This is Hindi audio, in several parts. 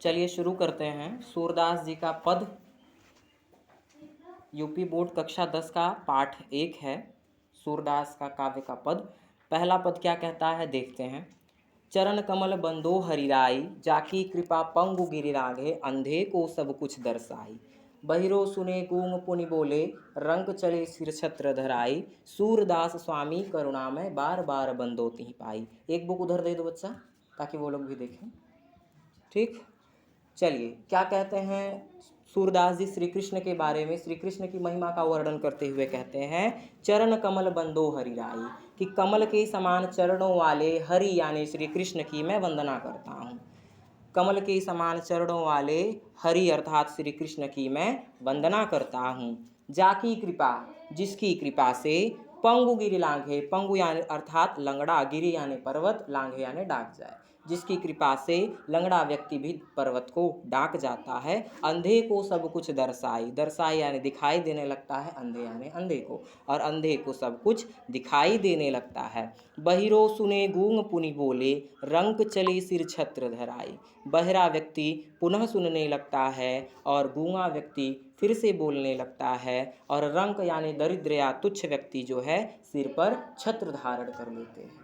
चलिए शुरू करते हैं। सूरदास जी का पद यूपी बोर्ड कक्षा 10 का पाठ 1 है। सूरदास का काव्य का पद। पहला पद क्या कहता है देखते हैं। चरण कमल बंदो हरिराई, जाकी कृपा पंगु गिरिरागे, अंधे को सब कुछ दर्शाई। बहिरो सुने गूंग पुनि बोले, रंग चले सिर छत्र धराई। सूरदास स्वामी करुणामय, बार बार बंदो तिहि पाई। एक बुक उधर दे दो बच्चा, ताकि वो लोग भी देखें। ठीक, चलिए क्या कहते हैं। सूरदास जी श्री कृष्ण के बारे में, श्री कृष्ण की महिमा का वर्णन करते हुए कहते हैं, चरण कमल बंदो हरिराई, कि कमल के समान चरणों वाले हरि यानी श्री कृष्ण की मैं वंदना करता हूँ। कमल के समान चरणों वाले हरि अर्थात श्री कृष्ण की मैं वंदना करता हूँ। जाकी कृपा, जिसकी कृपा से पंगु गिरि लांघे, पंगु यानी अर्थात लंगड़ा, गिरि यानी पर्वत, लांघे यानी डाक जाए, जिसकी कृपा से लंगड़ा व्यक्ति भी पर्वत को डाक जाता है। अंधे को सब कुछ दर्शाई, दर्शाई यानी दिखाई देने लगता है, अंधे यानी अंधे को, और अंधे को सब कुछ दिखाई देने लगता है। बहिरो सुने गूंग पुनि बोले, रंक चली सिर छत्र धराई। बहरा व्यक्ति पुनः सुनने लगता है और गूंगा व्यक्ति फिर से बोलने लगता है, और रंक यानी दरिद्र या तुच्छ व्यक्ति जो है सिर पर छत्र धारण कर लेते हैं।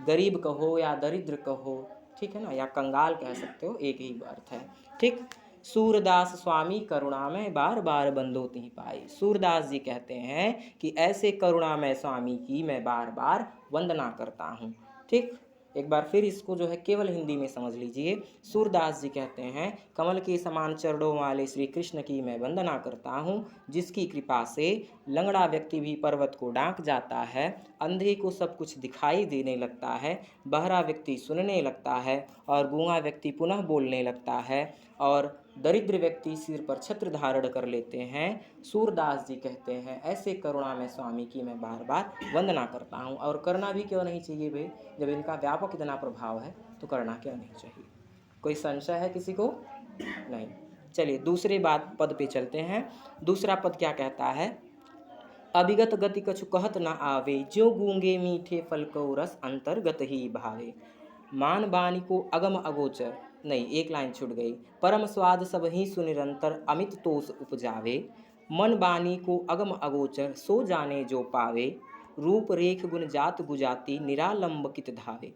गरीब कहो या दरिद्र कहो, ठीक है ना, या कंगाल कह सकते हो, एक ही अर्थ है। ठीक। सूरदास स्वामी करुणामय, बार बार बंदो तिहि पाई। सूरदास जी कहते हैं कि ऐसे करुणामय स्वामी की मैं बार बार वंदना करता हूँ। ठीक, एक बार फिर इसको जो है केवल हिंदी में समझ लीजिए। सूरदास जी कहते हैं, कमल के समान चरणों वाले श्री कृष्ण की मैं वंदना करता हूँ, जिसकी कृपा से लंगड़ा व्यक्ति भी पर्वत को डांक जाता है, अंधे को सब कुछ दिखाई देने लगता है, बहरा व्यक्ति सुनने लगता है और गूंगा व्यक्ति पुनः बोलने लगता है, और दरिद्र व्यक्ति सिर पर छत्र धारण कर लेते हैं। सूरदास जी कहते हैं, ऐसे करुणामय स्वामी की मैं बार बार वंदना करता हूँ। और करना भी क्यों नहीं चाहिए भाई, जब इनका व्यापक इतना प्रभाव है तो करना क्यों नहीं चाहिए। कोई संशय है किसी को? नहीं। चलिए दूसरे बात पद पे चलते हैं। दूसरा पद क्या कहता है। अभिगत गति कछु कहत न आवे, ज्यों गूंगे मीठे फल को रस अंतर्गत ही भावे। मान बानी को अगम अगोचर, नहीं एक लाइन छूट गई। परम स्वाद सब ही सुनिरंतर, अमित तोष उपजावे। मन बानी को अगम अगोचर, सो जाने जो पावे। रूप रेख गुण जात गुजाति, निरालंब कित धावे।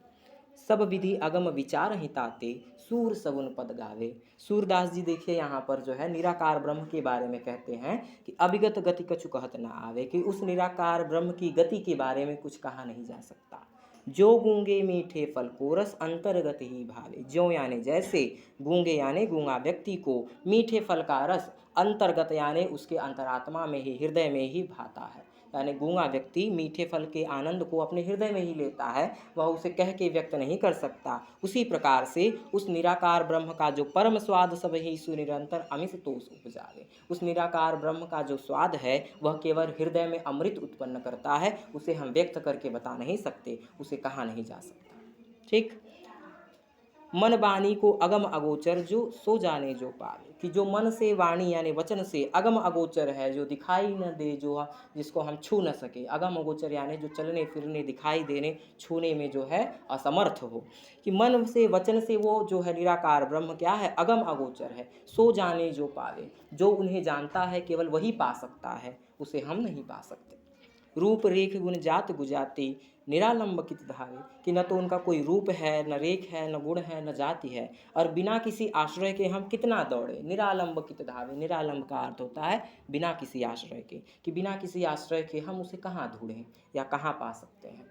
सब विधि अगम विचार हिताते, सूर सगुन पद गावे। सूरदास जी देखिए यहाँ पर जो है निराकार ब्रह्म के बारे में कहते हैं कि अभिगत गति कछु कहत न आवे, कि उस निराकार ब्रह्म की गति के बारे में कुछ कहा नहीं जा सकता। जो गूंगे मीठे फल को रस अंतर्गत ही भावे। ज्यों यानी जैसे, गूंगे यानी गूंगा व्यक्ति को मीठे फल का रस अंतर्गत यानी उसके अंतरात्मा में ही, हृदय में ही भाता है। यानी गूंगा व्यक्ति मीठे फल के आनंद को अपने हृदय में ही लेता है, वह उसे कह के व्यक्त नहीं कर सकता। उसी प्रकार से उस निराकार ब्रह्म का जो परम स्वाद सब ही सुनिरंतर अमित तोष उपजावे, उस निराकार ब्रह्म का जो स्वाद है वह केवल हृदय में अमृत उत्पन्न करता है, उसे हम व्यक्त करके बता नहीं सकते, उसे कहा नहीं जा सकता। ठीक। मन वाणी को अगम अगोचर, जो सो जाने जो पावे, कि जो मन से वाणी यानी वचन से अगम अगोचर है, जो दिखाई न दे, जो जिसको हम छू न सके। अगम अगोचर यानी जो चलने फिरने, दिखाई देने, छूने में जो है असमर्थ हो, कि मन से वचन से वो जो है निराकार ब्रह्म क्या है, अगम अगोचर है। सो जाने जो पावे, जो उन्हें जानता है केवल वही पा सकता है, उसे हम नहीं पा सकते। रूप रेख गुण जात गुजाति, निरालंब कित धावे, कि न तो उनका कोई रूप है, न रेख है, न गुण है, न जाति है, और बिना किसी आश्रय के हम कितना दौड़े। निरालंब कित धावे, निरालंब का अर्थ होता है बिना किसी आश्रय के, कि बिना किसी आश्रय के हम उसे कहाँ ढूंढें या कहाँ पा सकते हैं।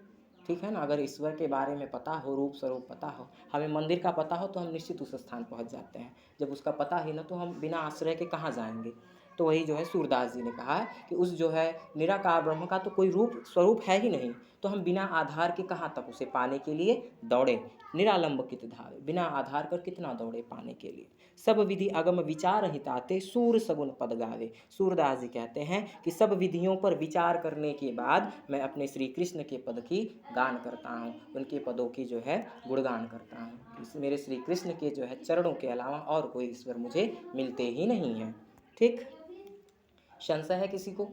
ठीक है ना। अगर ईश्वर के बारे में पता हो, रूप स्वरूप पता हो, हमें मंदिर का पता हो, तो हम निश्चित उस स्थान पहुंच जाते हैं। जब उसका पता ही ना, तो हम बिना आश्रय के कहाँ जाएंगे। तो वही जो है सूरदास जी ने कहा है कि उस जो है निराकार ब्रह्म का तो कोई रूप स्वरूप है ही नहीं, तो हम बिना आधार के कहाँ तक उसे पाने के लिए दौड़े। निरालंब कित धावे, बिना आधार कर कितना दौड़े पाने के लिए। सब विधि अगम विचार हिताते, सूर सगुन पद गावे। सूरदास जी कहते हैं कि सब विधियों पर विचार करने के बाद मैं अपने श्री कृष्ण के पद की गान करता हूँ, उनके पदों की जो है गुणगान करता हूँ। मेरे श्री कृष्ण के जो है चरणों के अलावा और कोई ईश्वर मुझे मिलते ही नहीं हैं। ठीक। संशय है किसी को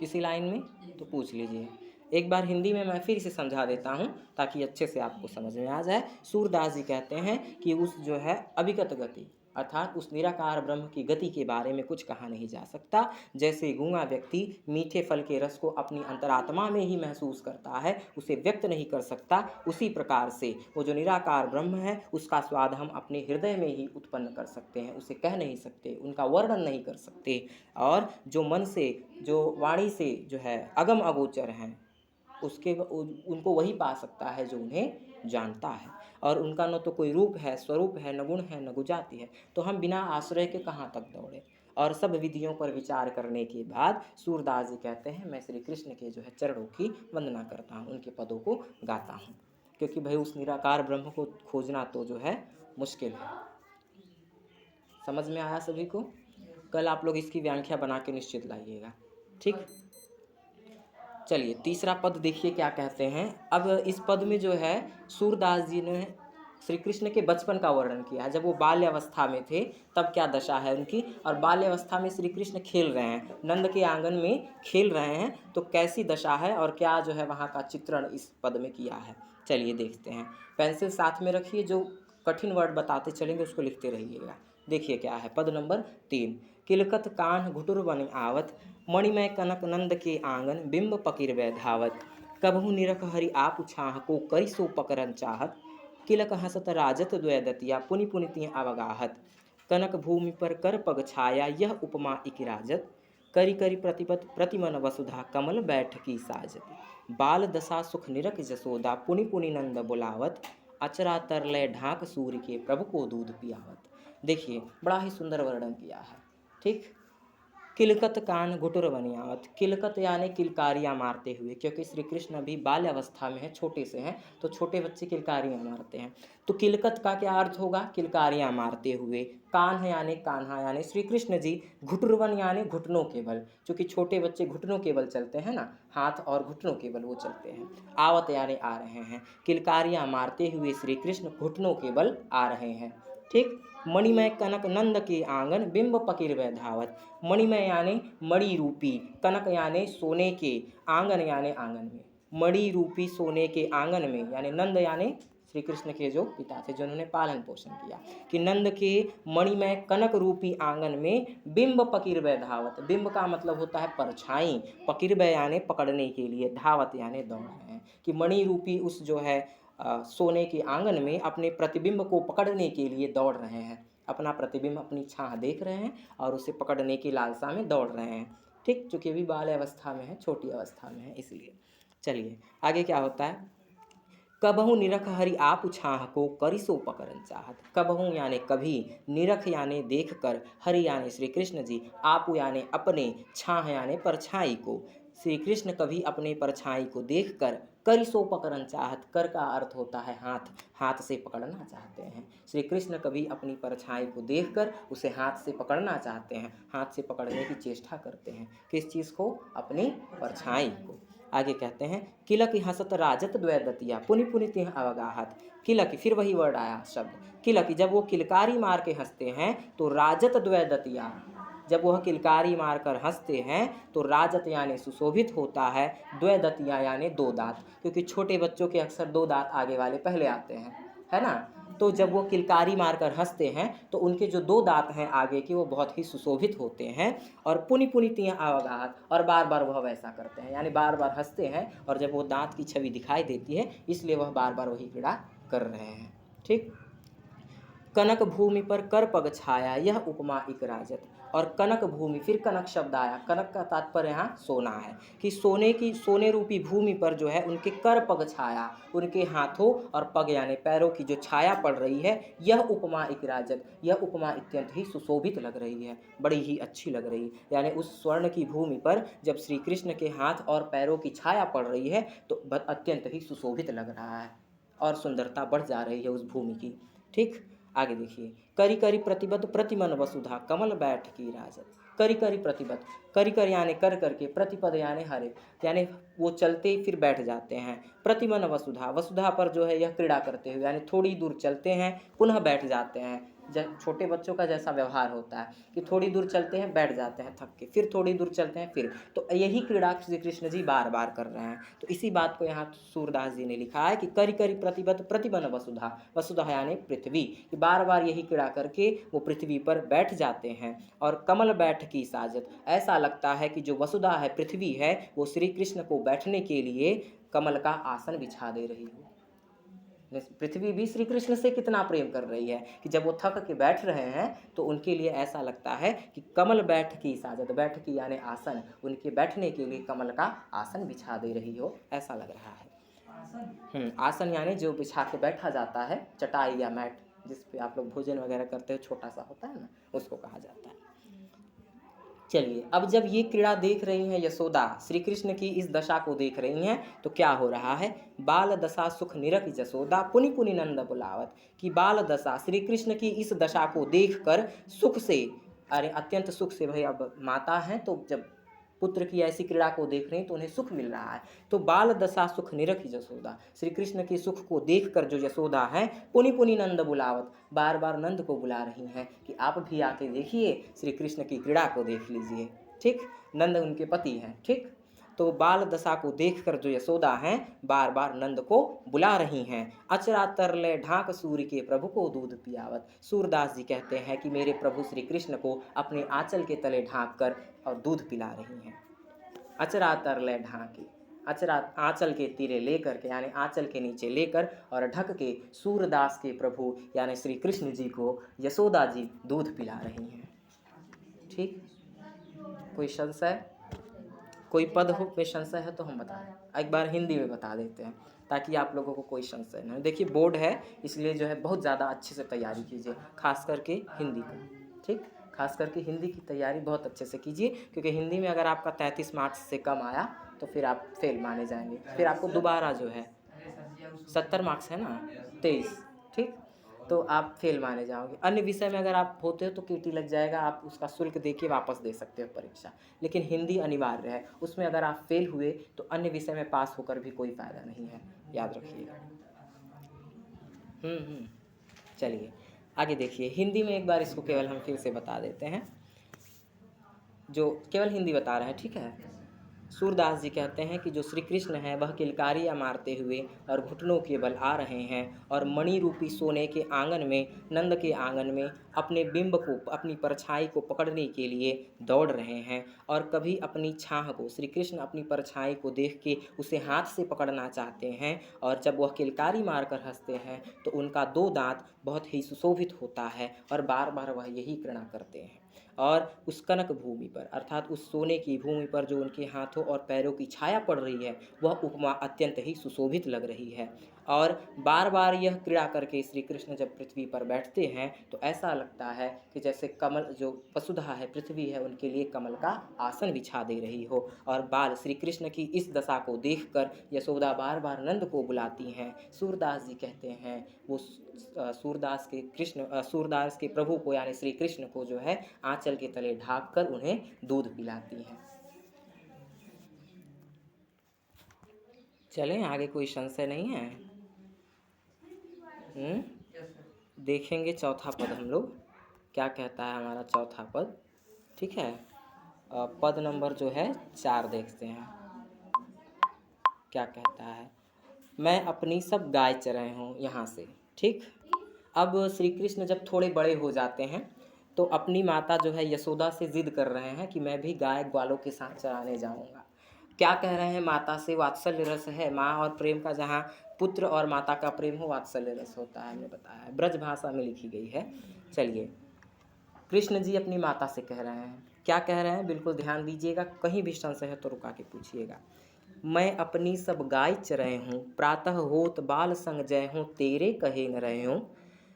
किसी लाइन में तो पूछ लीजिए। एक बार हिंदी में मैं फिर से समझा देता हूँ ताकि अच्छे से आपको समझ में आ जाए। सूरदास जी कहते हैं कि उस जो है अविगत गति अर्थात उस निराकार ब्रह्म की गति के बारे में कुछ कहा नहीं जा सकता। जैसे गूंगा व्यक्ति मीठे फल के रस को अपनी अंतरात्मा में ही महसूस करता है, उसे व्यक्त नहीं कर सकता, उसी प्रकार से वो जो निराकार ब्रह्म है उसका स्वाद हम अपने हृदय में ही उत्पन्न कर सकते हैं, उसे कह नहीं सकते, उनका वर्णन नहीं कर सकते। और जो मन से, जो वाणी से जो है अगम अगोचर हैं, उनको वही पा सकता है जो उन्हें जानता है। और उनका न तो कोई रूप है, स्वरूप है, न गुण है, न गुजाति है, तो हम बिना आश्रय के कहाँ तक दौड़े। और सब विधियों पर विचार करने के बाद सूरदास जी कहते हैं मैं श्री कृष्ण के जो है चरणों की वंदना करता हूँ, उनके पदों को गाता हूँ, क्योंकि भाई उस निराकार ब्रह्म को खोजना तो जो है मुश्किल है। समझ में आया सभी को? कल आप लोग इसकी व्याख्या बना के निश्चित लाइएगा, ठीक। चलिए तीसरा पद देखिए क्या कहते हैं। अब इस पद में जो है सूरदास जी ने श्री कृष्ण के बचपन का वर्णन किया है। जब वो बाल्यावस्था में थे तब क्या दशा है उनकी, और बाल्यावस्था में श्री कृष्ण खेल रहे हैं, नंद के आंगन में खेल रहे हैं, तो कैसी दशा है और क्या जो है वहाँ का चित्रण इस पद में किया है। चलिए देखते हैं। पेंसिल साथ में रखिए, जो कठिन वर्ड बताते चलेंगे उसको लिखते रहिएगा। देखिए क्या है पद नंबर 3। किलकत कान घुटुर बन आवत, मणिमय कनक नंद के आंगन, बिंब पकिर वै धावत, कबहू निरख हरि आप छाह को करी सो पकरन चाहत, किलक हसत राजत द्वैदतिया पुनि पुनि तिय अवगाहत, कनक भूमि पर कर पग छाया यह उपमा इकिराजत, करी करी प्रतिपत प्रतिमन वसुधा कमल बैठकी साजत, बाल दशा सुख निरख जसोदा पुनि पुनि नंद बुलावत, अचरा तरलय ढाक सूर्य के प्रभु को दूध पियावत। देखिए बड़ा ही सुंदर वर्णन किया है, ठीक। किलकत कान घुटुर बनियावत, किलकत यानी किलकारियाँ मारते हुए, क्योंकि श्री कृष्ण अभी बाल्य अवस्था में है, छोटे से हैं, तो छोटे बच्चे किलकारियाँ मारते हैं। तो किलकत का क्या अर्थ होगा? किलकारियाँ मारते हुए। कान है यानी कान्हा यानी श्री कृष्ण जी, घुटुरवन यानी घुटनों के बल, क्योंकि छोटे बच्चे घुटनों के बल चलते हैं ना, हाथ और घुटनों के बल वो चलते हैं। आवत यानी आ रहे हैं, किलकारियाँ मारते हुए श्री कृष्ण घुटनों के बल आ रहे हैं, ठीक। मणिमय कनक नंद के आंगन, बिंब पकिर वै धावत, मणिमय यानी मणि रूपी, कनक यानी सोने के, आंगन यानी आंगन में, मणि रूपी सोने के आंगन में, यानी नंद यानी श्री कृष्ण के जो पिता थे जिन्होंने पालन पोषण किया, कि नंद के मणिमय कनक रूपी आंगन में बिंब पकिर वै धावत, बिंब का मतलब होता है परछाई, पकिर वै यानी पकड़ने के लिए, धावत यानी दौड़ रहे हैं, कि मणि रूपी उस जो है सोने के आंगन में अपने प्रतिबिंब को पकड़ने के लिए दौड़ रहे हैं, अपना प्रतिबिंब अपनी छाह देख रहे हैं और उसे पकड़ने की लालसा में दौड़ रहे हैं, ठीक। चूँकि अभी बाल्य अवस्था में है, छोटी अवस्था में है, इसलिए। चलिए आगे क्या होता है। कबहू निरख हरि आप छाह को करिसो पकड़न चाहत, कबहू यानी कभी, निरख यानी देख कर, हरि यानी श्री कृष्ण जी, आप यानी अपने, छाह यानी परछाई को, श्री कृष्ण कभी अपने परछाई को देखकर करिसो पकड़न चाहत, कर का अर्थ होता है हाथ, हाथ से पकड़ना चाहते हैं। श्री कृष्ण कभी अपनी परछाई को देखकर उसे हाथ से पकड़ना चाहते हैं, हाथ से पकड़ने की चेष्टा करते हैं। किस चीज़ को? अपनी परछाई को। आगे कहते हैं किलक हसत राजत द्वैदतिया पुनि पुनि तिह अवगाहत, किलक फिर वही वर्ड आया शब्द, किलक जब वो किलकारी मार के हंसते हैं तो राजत द्वैदतिया, जब वह किलकारी मारकर हंसते हैं तो राजत यानी सुशोभित होता है, द्वैदतिया यानी दो दांत, क्योंकि छोटे बच्चों के अक्सर दो दांत आगे वाले पहले आते हैं, है ना। तो जब वो किलकारी मारकर हंसते हैं तो उनके जो दो दांत हैं आगे के वो बहुत ही सुशोभित होते हैं, और पुनि पुनि तिय अवगाहत, और बार बार वह वैसा करते हैं, यानी बार बार हंसते हैं और जब वो दांत की छवि दिखाई देती है इसलिए वह बार बार वही क्रीड़ा कर रहे हैं, ठीक। कनक भूमि पर कर पग छाया यह उपमा इक राजत, और कनक भूमि, फिर कनक शब्द आया, कनक का तात्पर्य यहाँ सोना है, कि सोने की, सोने रूपी भूमि पर जो है उनके कर पग छाया, उनके हाथों और पग यानी पैरों की जो छाया पड़ रही है, यह उपमा इक राजत, यह उपमा अत्यंत ही सुशोभित लग रही है, बड़ी ही अच्छी लग रही है, यानी उस स्वर्ण की भूमि पर जब श्री कृष्ण के हाथ और पैरों की छाया पड़ रही है तो अत्यंत ही सुशोभित लग रहा है और सुंदरता बढ़ जा रही है उस भूमि की, ठीक। आगे देखिए करी करी प्रतिबद्ध प्रतिमन वसुधा कमल बैठ की राजत, करी करी प्रतिबद्ध, करी कर यानी कर करके, प्रतिपद यानी हरे, यानी वो चलते फिर बैठ जाते हैं, प्रतिमन वसुधा, वसुधा पर जो है यह क्रीड़ा करते हुए, यानी थोड़ी दूर चलते हैं पुनः बैठ जाते हैं, छोटे बच्चों का जैसा व्यवहार होता है कि थोड़ी दूर चलते हैं बैठ जाते हैं थक के, फिर थोड़ी दूर चलते हैं फिर, तो यही क्रीड़ा श्री कृष्ण जी बार बार कर रहे हैं। तो इसी बात को यहाँ सूरदास जी ने लिखा है कि करी करी प्रतिबद्ध प्रतिबन वसुधा, वसुधा यानी पृथ्वी, कि बार बार यही क्रीड़ा करके वो पृथ्वी पर बैठ जाते हैं। और कमल बैठ की साजत, ऐसा लगता है कि जो वसुधा है, पृथ्वी है, वो श्री कृष्ण को बैठने के लिए कमल का आसन बिछा दे रही हो। पृथ्वी भी श्री कृष्ण से कितना प्रेम कर रही है कि जब वो थक के बैठ रहे हैं तो उनके लिए ऐसा लगता है कि कमल बैठ की साजत, बैठ की यानी आसन, उनके बैठने के लिए कमल का आसन बिछा दे रही हो, ऐसा लग रहा है। आसन यानी जो बिछा के बैठा जाता है, चटाई या मैट जिस पे आप लोग भोजन वगैरह करते हो, छोटा सा होता है ना, उसको कहा जाता है। चलिए, अब जब ये क्रीड़ा देख रही हैं यशोदा, श्री कृष्ण की इस दशा को देख रही हैं, तो क्या हो रहा है, बाल दशा सुख निरख जसोदा पुनि पुनि नंद बुलावत, कि बाल दशा, श्री कृष्ण की इस दशा को देखकर सुख से, अरे अत्यंत सुख से, भाई अब माता हैं तो जब पुत्र की ऐसी क्रीड़ा को देख रही हैं तो उन्हें सुख मिल रहा है। तो बाल दशा सुख निरख जसोदा, श्री कृष्ण के सुख को देखकर जो यशोदा हैं, पुनि पुनि नंद बुलावत, बार बार नंद को बुला रही हैं कि आप भी आके देखिए, श्री कृष्ण की क्रीड़ा को देख लीजिए। ठीक, नंद उनके पति हैं। ठीक, तो बाल दशा को देखकर जो यशोदा हैं, बार बार नंद को बुला रही हैं। अचरा तरले ढाक सूर्य के प्रभु को दूध पियावत, सूरदास जी कहते हैं कि मेरे प्रभु श्री कृष्ण को अपने आंचल के तले ढांक कर और दूध पिला रही हैं। अचरा तरले ढांके, अचरा आंचल के तीरे लेकर के, यानी आंचल के नीचे लेकर और ढक के सूरदास के प्रभु यानी श्री कृष्ण जी को यशोदा जी दूध पिला रही हैं। ठीक, कोई संशय, कोई पद हो में संशय है तो हम बताएं, एक बार हिंदी में बता देते हैं ताकि आप लोगों को कोई संशय नहीं। देखिए बोर्ड है, इसलिए जो है बहुत ज़्यादा अच्छे से तैयारी कीजिए, खास करके हिंदी का। ठीक, खास करके हिंदी की तैयारी बहुत अच्छे से कीजिए, क्योंकि हिंदी में अगर आपका 33 मार्क्स से कम आया तो फिर आप फेल माने जाएंगे, फिर आपको दोबारा जो है 70 मार्क्स है ना, 23, ठीक, तो आप फेल माने जाओगे। अन्य विषय में अगर आप होते हो तो केटी लग जाएगा, आप उसका शुल्क दे के वापस दे सकते हो परीक्षा, लेकिन हिंदी अनिवार्य है, उसमें अगर आप फेल हुए तो अन्य विषय में पास होकर भी कोई फ़ायदा नहीं है, याद रखिएगा। चलिए आगे देखिए, हिंदी में एक बार इसको केवल हम फिर से बता देते हैं, जो केवल हिंदी बता रहे हैं। ठीक है, सूरदास जी कहते हैं कि जो श्री कृष्ण हैं वह किलकारियाँ मारते हुए और घुटनों के बल आ रहे हैं और मणि रूपी सोने के आंगन में, नंद के आंगन में अपने बिंब को, अपनी परछाई को पकड़ने के लिए दौड़ रहे हैं, और कभी अपनी छाह को, श्री कृष्ण अपनी परछाई को देख के उसे हाथ से पकड़ना चाहते हैं, और जब वह किलकारी मारकर हंसते हैं तो उनका 2 दांत बहुत ही सुशोभित होता है, और बार बार वह यही घृणा करते हैं। और उस कनक भूमि पर, अर्थात उस सोने की भूमि पर जो उनके हाथों और पैरों की छाया पड़ रही है, वह उपमा अत्यंत ही सुशोभित लग रही है। और बार बार यह क्रीड़ा करके श्री कृष्ण जब पृथ्वी पर बैठते हैं तो ऐसा लगता है कि जैसे कमल, जो वसुधा है, पृथ्वी है, उनके लिए कमल का आसन बिछा दे रही हो। और बाल श्री कृष्ण की इस दशा को देखकर यशोदा बार बार नंद को बुलाती हैं। सूरदास जी कहते हैं वो सूरदास के प्रभु को यानी श्री कृष्ण को जो है आंचल के तले ढाक कर उन्हें दूध पिलाती हैं। चलें आगे, कोई संशय नहीं है। देखेंगे चौथा पद हम लोग क्या कहता है हमारा चौथा पद। ठीक है, पद नंबर जो है 4 देखते हैं क्या कहता है। मैं अपनी सब गाय चराए हूँ यहाँ से। ठीक, अब श्री कृष्ण जब थोड़े बड़े हो जाते हैं तो अपनी माता जो है यशोदा से जिद कर रहे हैं कि मैं भी गाय ग्वालों के साथ चराने जाऊँगा। क्या कह रहे हैं, माता से वात्सल्य रस है, माँ और प्रेम का, जहाँ पुत्र और माता का प्रेम हो वात्सल्य रस होता है, हमने बताया है, ब्रज भाषा में लिखी गई है। चलिए, कृष्ण जी अपनी माता से कह रहे हैं, क्या कह रहे हैं बिल्कुल ध्यान दीजिएगा, कहीं भी संशय है तो रुका के पूछिएगा। मैं अपनी सब गाय चराए हूँ, प्रातः होत बाल संग जय हूँ, तेरे कहे न रहे हूँ,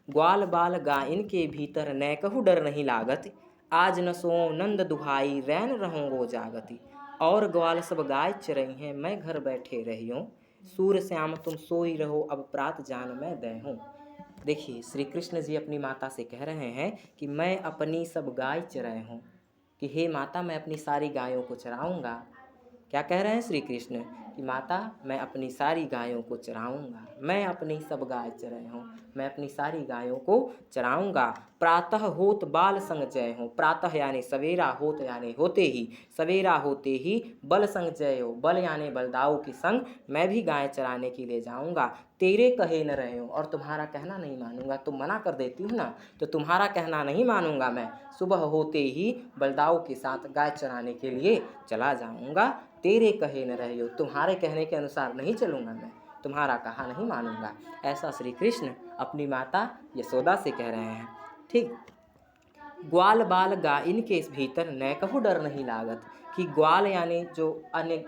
ग्वाल बाल गायन के भीतर नै कहू डर नहीं लागत, आज न सो नंद दुहाई रैन रहूँगो जागति, और ग्वाल सब गाय चरई हैं मैं घर बैठे रही हूँ, सूर्य श्याम तुम सोई रहो अब प्रात जान मैं दे हूँ। देखिए, श्री कृष्ण जी अपनी माता से कह रहे हैं कि मैं अपनी सब गाय चराए हूँ, कि हे माता मैं अपनी सारी गायों को चराऊँगा। क्या कह रहे हैं श्री कृष्ण कि कि माता मैं अपनी सारी गायों को चराऊँगा, मैं अपनी सब गाय चराई हूँ, मैं अपनी सारी गायों को चराऊँगा। प्रातः होत बाल संग जय हो, प्रातः यानी सवेरा, होत यानी होते ही, सवेरा होते ही बल संग जय हो, बल यानी बलदाऊ के संग मैं भी गाय चराने के लिए जाऊँगा। तेरे कहे न रहे हो, और तुम्हारा कहना नहीं मानूंगा। तुम मना कर देती हो ना, तो तुम्हारा कहना नहीं मानूंगा मैं। सुबह होते ही बलदाऊ के साथ गाय चराने के लिए चला जाऊंगा। तेरे कहे न रहे हो, तुम्हारे कहने के अनुसार नहीं चलूंगा मैं, तुम्हारा कहा नहीं मानूंगा। ऐसा श्री कृष्ण अपनी माता यशोदा से कह रहे हैं। ठीक। ग्वाल बाल गाइन के भीतर न कहू डर नहीं लागत, कि ग्वाल यानी जो अन्य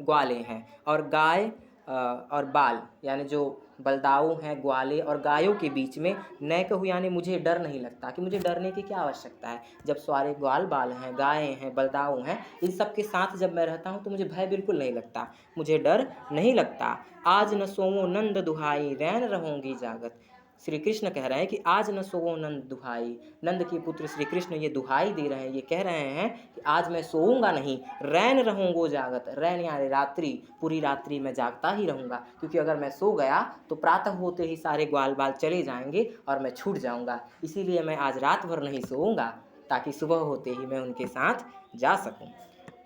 ग्वाले हैं, और गाय और बाल यानी जो बलदाऊ हैं, ग्वाले और गायों के बीच में न कहू यानी मुझे डर नहीं लगता, कि मुझे डरने की क्या आवश्यकता है। जब सारे ग्वाल बाल हैं, गायें हैं, बलदाऊ हैं, इन सब के साथ जब मैं रहता हूँ तो मुझे भय बिल्कुल नहीं लगता, मुझे डर नहीं लगता। आज न सोवो नंद दुहाई, रैन रहूँगी जागत। श्री कृष्ण कह रहे हैं कि आज न सोवो नंद दुहाई, नंद के पुत्र श्री कृष्ण ये दुहाई दे रहे हैं, ये कह रहे हैं कि आज मैं सोऊंगा नहीं, रैन रहूँगो जागत। रैन यानी रात्रि, पूरी रात्रि मैं जागता ही रहूँगा, क्योंकि अगर मैं सो गया तो प्रातः होते ही सारे ग्वाल बाल चले जाएंगे और मैं छूट जाऊँगा। इसीलिए मैं आज रात भर नहीं सोऊंगा, ताकि सुबह होते ही मैं उनके साथ जा सकूँ।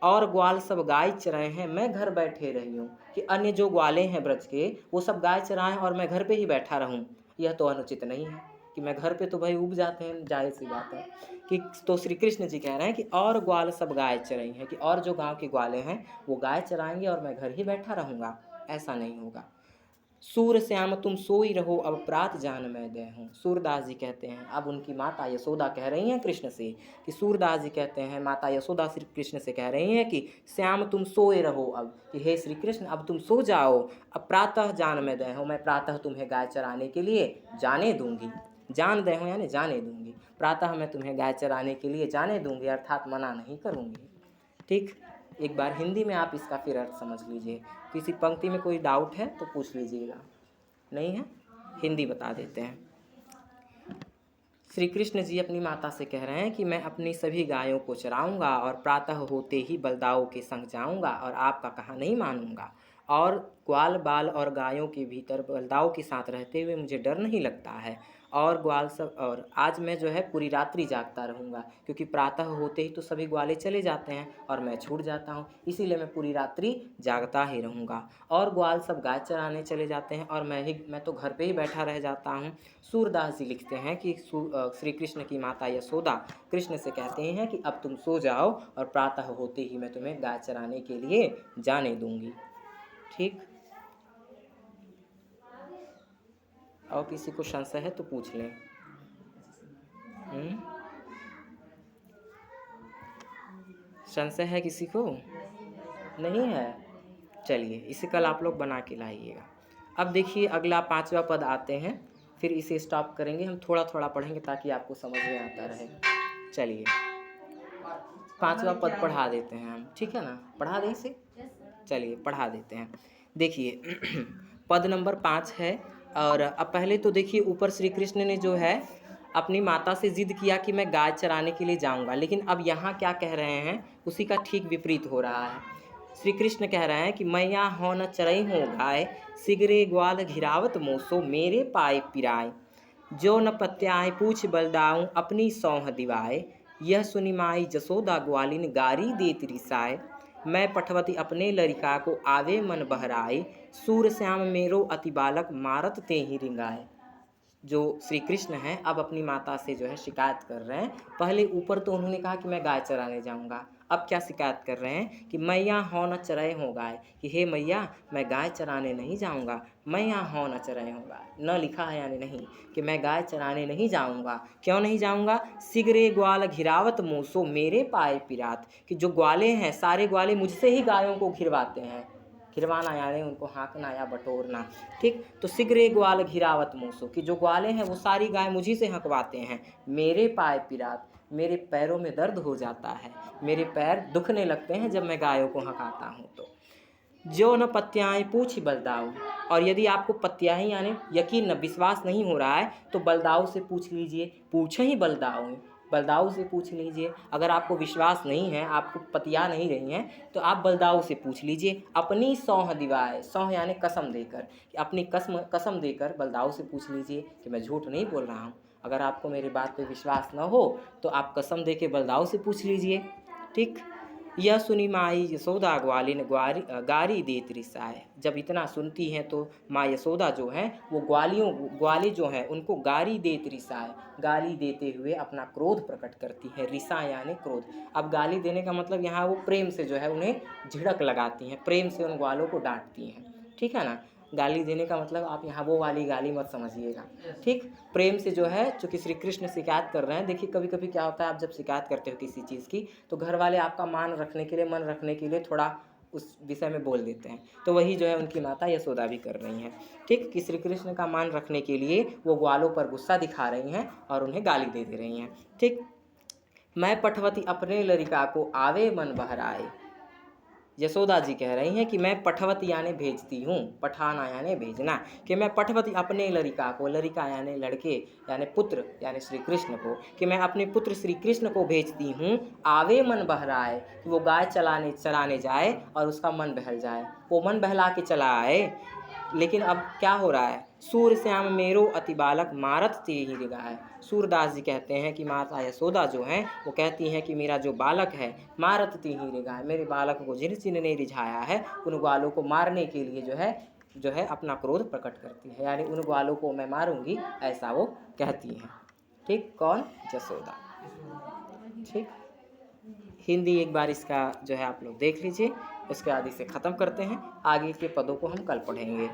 और ग्वाल सब गाय चराए हैं, मैं घर बैठे रही हूँ, कि अन्य जो ग्वाले हैं ब्रज के वो सब गाय चराएं और मैं घर पे ही बैठा रहूँ, यह तो अनुचित नहीं है। कि मैं घर पे तो भाई उब जाते हैं, जाहिर सी बात है। कि तो श्री कृष्ण जी कह रहे हैं कि और ग्वाल सब गाय चराई हैं, कि और जो गांव के ग्वाले हैं वो गाय चराएंगे और मैं घर ही बैठा रहूँगा, ऐसा नहीं होगा। सूर श्याम तुम सोई रहो, अब प्रात जान मैं दे हूँ। सूरदास जी कहते हैं, अब उनकी माता यशोदा कह रही हैं कृष्ण से, कि सूरदास जी कहते हैं माता यशोदा श्री कृष्ण से कह रही हैं कि श्याम तुम सोए रहो अब, कि हे श्री कृष्ण अब तुम सो जाओ, अब प्रातः जान मैं दे हूँ, मैं प्रातः तुम्हें गाय चराने के लिए जाने दूंगी। जान दे हूँ यानी जाने दूंगी, प्रातः मैं तुम्हें गाय चराने के लिए जाने दूंगी, अर्थात मना नहीं करूंगी। ठीक। एक बार हिंदी में आप इसका फिर अर्थ समझ लीजिए। किसी पंक्ति में कोई डाउट है तो पूछ लीजिएगा, नहीं है हिंदी बता देते हैं। श्री कृष्ण जी अपनी माता से कह रहे हैं कि मैं अपनी सभी गायों को चराऊंगा और प्रातः होते ही बलदाऊ के संग जाऊंगा और आपका कहा नहीं मानूंगा, और ग्वाल बाल और गायों के भीतर बलदाऊ के साथ रहते हुए मुझे डर नहीं लगता है, और ग्वाल सब, और आज मैं जो है पूरी रात्रि जागता रहूँगा, क्योंकि प्रातः होते ही तो सभी ग्वाले चले जाते हैं और मैं छूट जाता हूँ, इसीलिए मैं पूरी रात्रि जागता ही रहूँगा। और ग्वाल सब गाय चराने चले जाते हैं और मैं तो घर पे ही बैठा रह जाता हूँ। सूरदास जी लिखते हैं कि श्री कृष्ण की माता यशोदा कृष्ण से कहते हैं कि अब तुम सो जाओ और प्रातः होते ही मैं तुम्हें गाय चराने के लिए जाने दूंगी। ठीक। और किसी को संशय है तो पूछ लें। संशय है किसी को? नहीं है? चलिए इसे कल आप लोग बना के लाइएगा। अब देखिए अगला 5वां पद आते हैं, फिर इसे स्टॉप करेंगे, हम थोड़ा थोड़ा पढ़ेंगे ताकि आपको समझ में आता रहे। चलिए 5वां पद पढ़ा देते हैं हम, ठीक है ना? पढ़ा दें इसे? चलिए पढ़ा देते हैं। देखिए पद नंबर 5 है, और अब पहले तो देखिए ऊपर श्री कृष्ण ने जो है अपनी माता से जिद किया कि मैं गाय चराने के लिए जाऊंगा, लेकिन अब यहाँ क्या कह रहे हैं उसी का ठीक विपरीत हो रहा है। श्री कृष्ण कह रहे हैं कि मैया हो न चरई हो गाय, सिगरे ग्वाल घिरावत मोसो मेरे पाए पिराए, जो न पत्याय पूछ बलदाऊं अपनी सौह दिवाए, यह सुनी माई जसोदा ग्वालिन गारी देत रिसाए, मैं पठवती अपने लड़िका को आवे मन बहराए, सूर श्याम मेरो अति बालक मारत ते ही रिंगाए। जो श्री कृष्ण हैं अब अपनी माता से जो है शिकायत कर रहे हैं। पहले ऊपर तो उन्होंने कहा कि मैं गाय चराने जाऊंगा, अब क्या शिकायत कर रहे हैं कि मैया हो न चराए हो गाय, कि हे मैया मैं गाय चराने नहीं जाऊंगा, मैया हो न चराए हो गाय, न लिखा है यानी नहीं, कि मैं गाय चराने नहीं जाऊंगा। क्यों नहीं जाऊंगा? सिगरे ग्वाल घिरावत मूसो मेरे पाए पिरात, कि जो ग्वाले हैं सारे ग्वाले मुझसे ही गायों को घिरवाते हैं, घिरवाना यानी उनको हाँकना या बटोरना। ठीक। तो सिगरे ग्वाल घिरावत मूसो, कि जो ग्वाले हैं वो सारी गाय मुझी से हंकवाते हैं, मेरे पाए पिरात, मेरे पैरों में दर्द हो जाता है, मेरे पैर दुखने लगते हैं जब मैं गायों को हंकाता हूँ तो। जो न पत्याएं पूछ बलदाऊ, और यदि आपको पत्याएं यानी यकीन न विश्वास नहीं हो रहा है तो बलदाऊ से पूछ लीजिए, पूछ ही बलदाऊ बलदाऊ से पूछ लीजिए। अगर आपको विश्वास नहीं है, आपको पतिया नहीं रही हैं, तो आप बलदाऊ से पूछ लीजिए। अपनी सौंह दिवाए, सौंह यानी कसम देकर, अपनी कसम देकर बलदाऊ से पूछ लीजिए कि मैं झूठ नहीं बोल रहा हूँ। अगर आपको मेरी बात पे विश्वास न हो तो आप कसम दे के बलदाऊ से पूछ लीजिए। ठीक। यह सुनी माई यशोदा ग्वालिन गारी देत रिसाए। जब इतना सुनती हैं तो माँ यशोदा जो हैं वो ग्वाली जो हैं उनको गारी देत रिसाए, गाली देते हुए अपना क्रोध प्रकट करती है। रिसा यानी क्रोध। अब गाली देने का मतलब यहाँ वो प्रेम से जो है उन्हें झिड़क लगाती हैं, प्रेम से उन ग्वालों को डांटती हैं। ठीक है ना। गाली देने का मतलब आप यहाँ वो वाली गाली मत समझिएगा। ठीक। प्रेम से जो है, चूँकि श्री कृष्ण शिकायत कर रहे हैं। देखिए कभी कभी क्या होता है, आप जब शिकायत करते हो किसी चीज़ की तो घर वाले आपका मन रखने के लिए थोड़ा उस विषय में बोल देते हैं। तो वही जो है उनकी माता यशोदा भी कर रही हैं। ठीक। कि श्री कृष्ण का मान रखने के लिए वो ग्वालों पर गुस्सा दिखा रही हैं और उन्हें गाली दे रही हैं। ठीक। मैं पठवती अपने लड़िका को आवे मन बहराए। यशोदा जी कह रही हैं कि मैं पठवती यानी भेजती हूँ, पठाना यानी भेजना, कि मैं पठवती अपने लड़िका को, लड़िका यानी लड़के यानी पुत्र यानी श्री कृष्ण को, कि मैं अपने पुत्र श्री कृष्ण को भेजती हूँ। आवे मन बहराए, कि वो गाय चराने जाए और उसका मन बहल जाए, वो मन बहला के चला आए। लेकिन अब क्या हो रहा है, सूर श्याम मेरो अति बालक मारत ते ही रिगाए। सूरदास जी कहते हैं कि माता यशोदा जो हैं वो कहती हैं कि मेरा जो बालक है मारत ते ही रिगाए, मेरे बालक को जिन्होंने रिझाया है उन ग्वालों को मारने के लिए जो है अपना क्रोध प्रकट करती है, यानी उन ग्वालों को मैं मारूंगी, ऐसा वो कहती हैं। ठीक। कौन? यशोदा। ठीक। हिंदी एक बार इसका जो है आप लोग देख लीजिए, उसके बाद इसे ख़त्म करते हैं। आगे के पदों को हम कल पढ़ेंगे।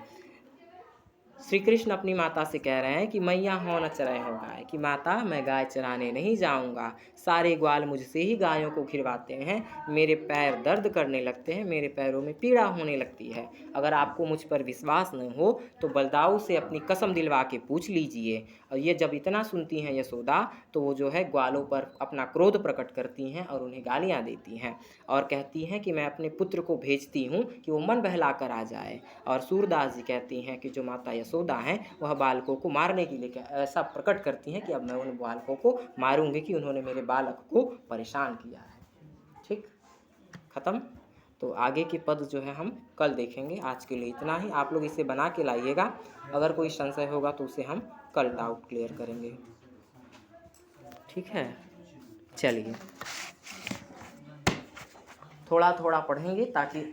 श्री कृष्ण अपनी माता से कह रहे हैं कि मैया हो न चराए हो गाय, कि माता मैं गाय चराने नहीं जाऊंगा, सारे ग्वाल मुझसे ही गायों को खिलवाते हैं, मेरे पैर दर्द करने लगते हैं, मेरे पैरों में पीड़ा होने लगती है। अगर आपको मुझ पर विश्वास न हो तो बलदाऊ से अपनी कसम दिलवा के पूछ लीजिए। और ये जब इतना सुनती हैं यशोदा तो वो जो है ग्वालों पर अपना क्रोध प्रकट करती हैं और उन्हें गालियाँ देती हैं और कहती हैं कि मैं अपने पुत्र को भेजती हूँ कि वो मन बहला कर आ जाए। और सूरदास जी कहती हैं कि जो माता यशोदा हैं वह बालकों को मारने के लिए ऐसा प्रकट करती हैं कि अब मैं उन बालकों को मारूंगी कि उन्होंने मेरे बालक को परेशान किया है। ठीक। ख़त्म। तो आगे के पद जो है हम कल देखेंगे। आज के लिए इतना ही। आप लोग इसे बना के लाइएगा, अगर कोई संशय होगा तो उसे हम कल डाउट क्लियर करेंगे। ठीक है। चलिए थोड़ा थोड़ा पढ़ेंगे ताकि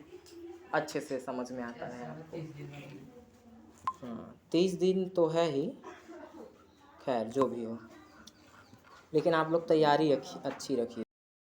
अच्छे से समझ में आता है आपको। हाँ 30 दिन तो है ही, खैर जो भी हो, लेकिन आप लोग तैयारी अच्छी रखिए।